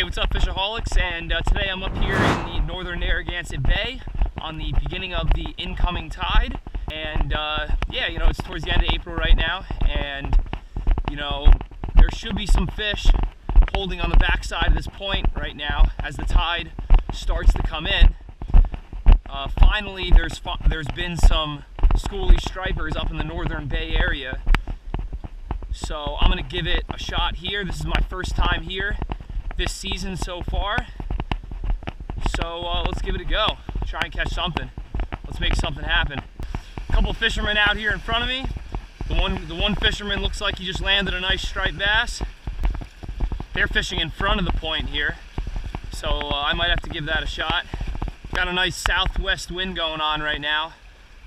Hey, what's up, Fishaholics? And today I'm up here in the northern Narragansett Bay on the beginning of the incoming tide. And yeah, you know, it's towards the end of April right now, and you know, there should be some fish holding on the backside of this point right now as the tide starts to come in. Finally, there's been some schoolie stripers up in the northern Bay area, so I'm gonna give it a shot here. This is my first time here this season so far, so let's give it a go. Try and catch something. Let's make something happen. A couple fishermen out here in front of me. The one fisherman looks like he just landed a nice striped bass. They're fishing in front of the point here, so I might have to give that a shot. Got a nice southwest wind going on right now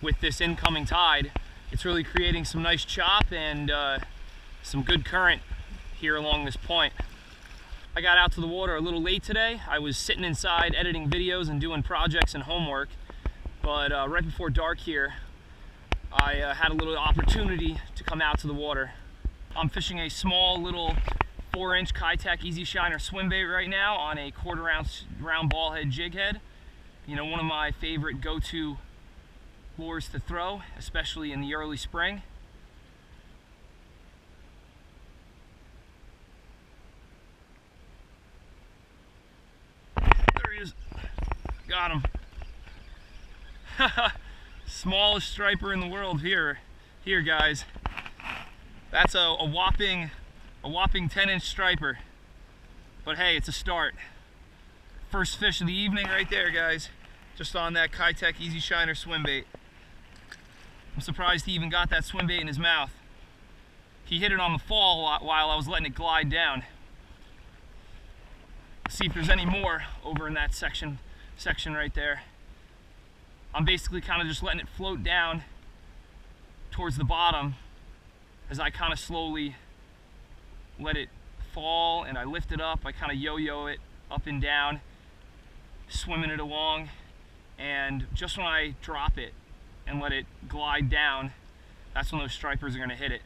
with this incoming tide. It's really creating some nice chop and some good current here along this point. I got out to the water a little late today. I was sitting inside editing videos and doing projects and homework, but right before dark here, I had a little opportunity to come out to the water. I'm fishing a small little 4-inch Kitech Easy Shiner swim bait right now on a 1/4 ounce round ball head jig head. You know, one of my favorite go-to lures to throw, especially in the early spring. There he is. Got him. Smallest striper in the world here guys. That's a whopping 10-inch striper. But hey, it's a start. First fish of the evening right there, guys. Just on that Kitech Easy Shiner swim bait. I'm surprised he even got that swim bait in his mouth. He hit it on the fall while I was letting it glide down. Let's see if there's any more over in that section right there. I'm basically kind of just letting it float down towards the bottom as I kind of slowly let it fall, and I lift it up. I kind of yo-yo it up and down, swimming it along, and just when I drop it and let it glide down, that's when those stripers are going to hit it.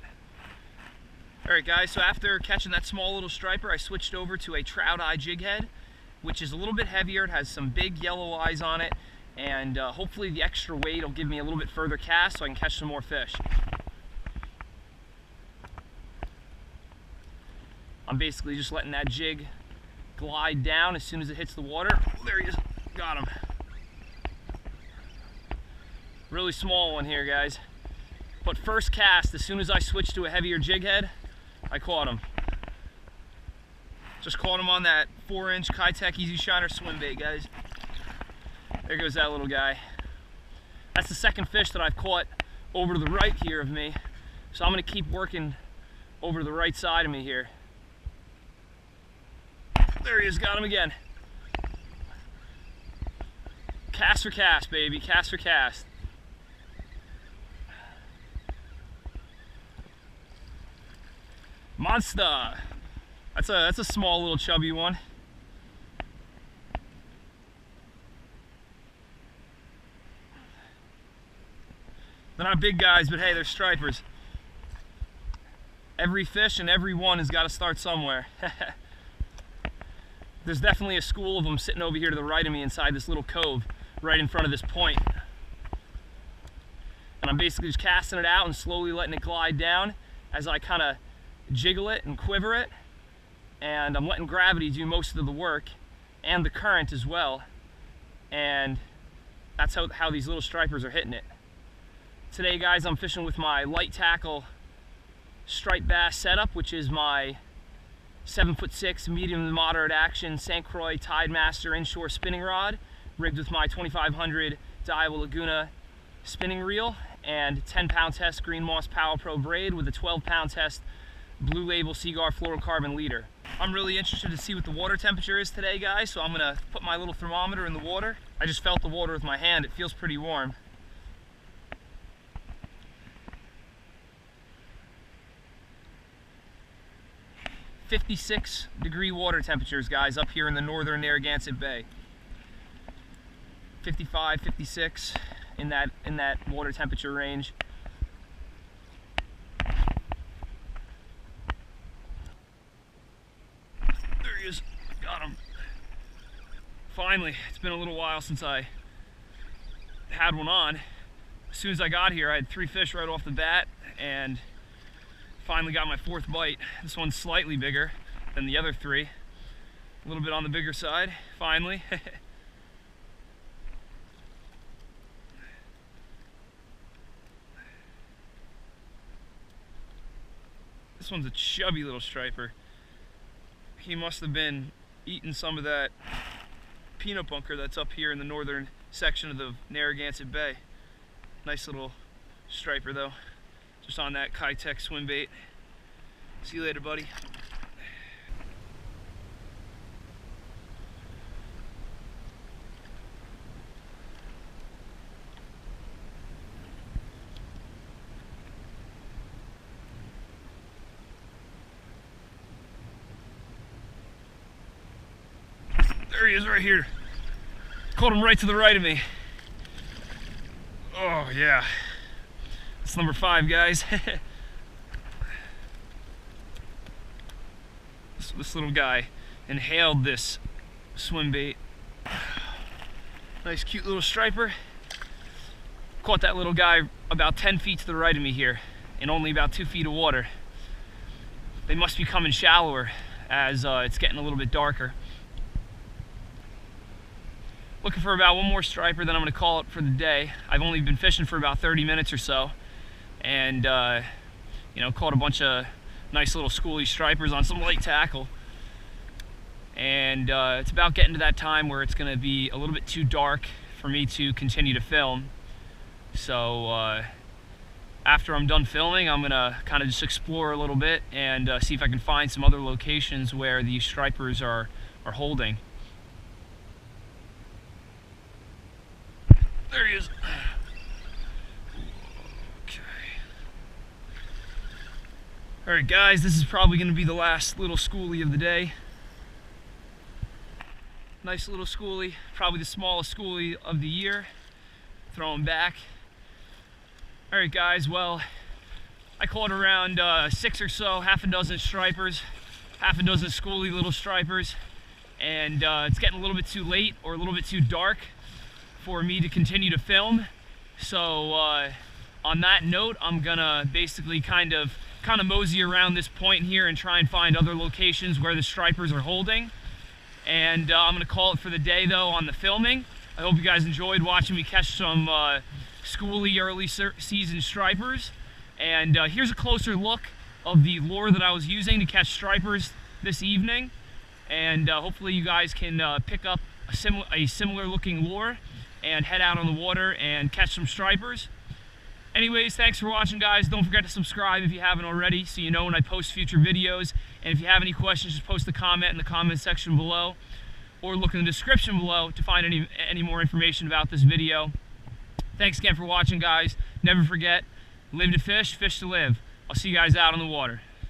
Alright guys, so after catching that small little striper, I switched over to a trout eye jig head, which is a little bit heavier. It has some big yellow eyes on it, and hopefully the extra weight will give me a little bit further cast so I can catch some more fish. I'm basically just letting that jig glide down as soon as it hits the water. Oh, there he is. Got him. Really small one here, guys. But first cast, as soon as I switched to a heavier jig head, I caught him. Just caught him on that 4-inch Kitech Easy Shiner swim bait, guys. There goes that little guy. That's the second fish that I've caught over to the right here of me. So I'm gonna keep working over to the right side of me here. There he is, got him again. Cast for cast, baby, cast for cast. Monster! That's a small little chubby one. They're not big guys, but hey, they're stripers. Every fish and every one has got to start somewhere. There's definitely a school of them sitting over here to the right of me inside this little cove right in front of this point. And I'm basically just casting it out and slowly letting it glide down as I kind of jiggle it and quiver it. And I'm letting gravity do most of the work and the current as well. And that's how these little stripers are hitting it. Today, guys, I'm fishing with my light tackle striped bass setup, which is my 7'6" medium to moderate action St. Croix Tidemaster inshore spinning rod, rigged with my 2500 Diawa Laguna spinning reel and 10-pound test Green Moss Power Pro braid with a 12-pound test Blue Label Seaguar Fluorocarbon leader. I'm really interested to see what the water temperature is today, guys, so I'm gonna put my little thermometer in the water. I just felt the water with my hand. It feels pretty warm. .56-degree water temperatures, guys, up here in the northern Narragansett Bay. 55, 56 in that water temperature range. There he is. Got Got him. Finally, it's been a little while since I had one on. As soon as I got here, I had 3 fish right off the bat, and finally got my 4th bite. This one's slightly bigger than the other 3. A little bit on the bigger side, finally. This one's a chubby little striper. He must have been eating some of that peanut bunker that's up here in the northern section of the Narragansett Bay. Nice little striper though, just on that Kitech swim bait. See you later, buddy. There he is right here. Caught him right to the right of me. Oh yeah. That's number 5, guys. This little guy inhaled this swim bait. Nice cute little striper. Caught that little guy about 10 feet to the right of me here in only about 2 feet of water. They must be coming shallower as it's getting a little bit darker. Looking for about one more striper, then I'm going to call it for the day. I've only been fishing for about 30 minutes or so, and you know, caught a bunch of nice little schoolie stripers on some light tackle. And it's about getting to that time where it's going to be a little bit too dark for me to continue to film. So after I'm done filming, I'm going to kind of just explore a little bit and see if I can find some other locations where these stripers are holding. There he is. Okay. Alright guys, this is probably going to be the last little schoolie of the day. Nice little schoolie, probably the smallest schoolie of the year. Throw him back. Alright guys, well, I caught around 6 or so, half a dozen stripers, half a dozen schoolie little stripers, and it's getting a little bit too late or a little bit too dark for me to continue to film. So on that note, I'm gonna basically kind of mosey around this point here and try and find other locations where the stripers are holding. And I'm gonna call it for the day though on the filming. I hope you guys enjoyed watching me catch some schoolie early season stripers. And here's a closer look of the lure that I was using to catch stripers this evening. And hopefully you guys can pick up a similar looking lure and head out on the water and catch some stripers. Anyways, thanks for watching guys. Don't forget to subscribe if you haven't already so you know when I post future videos. And if you have any questions, just post a comment in the comment section below or look in the description below to find any more information about this video. Thanks again for watching guys. Never forget, live to fish, fish to live. I'll see you guys out on the water.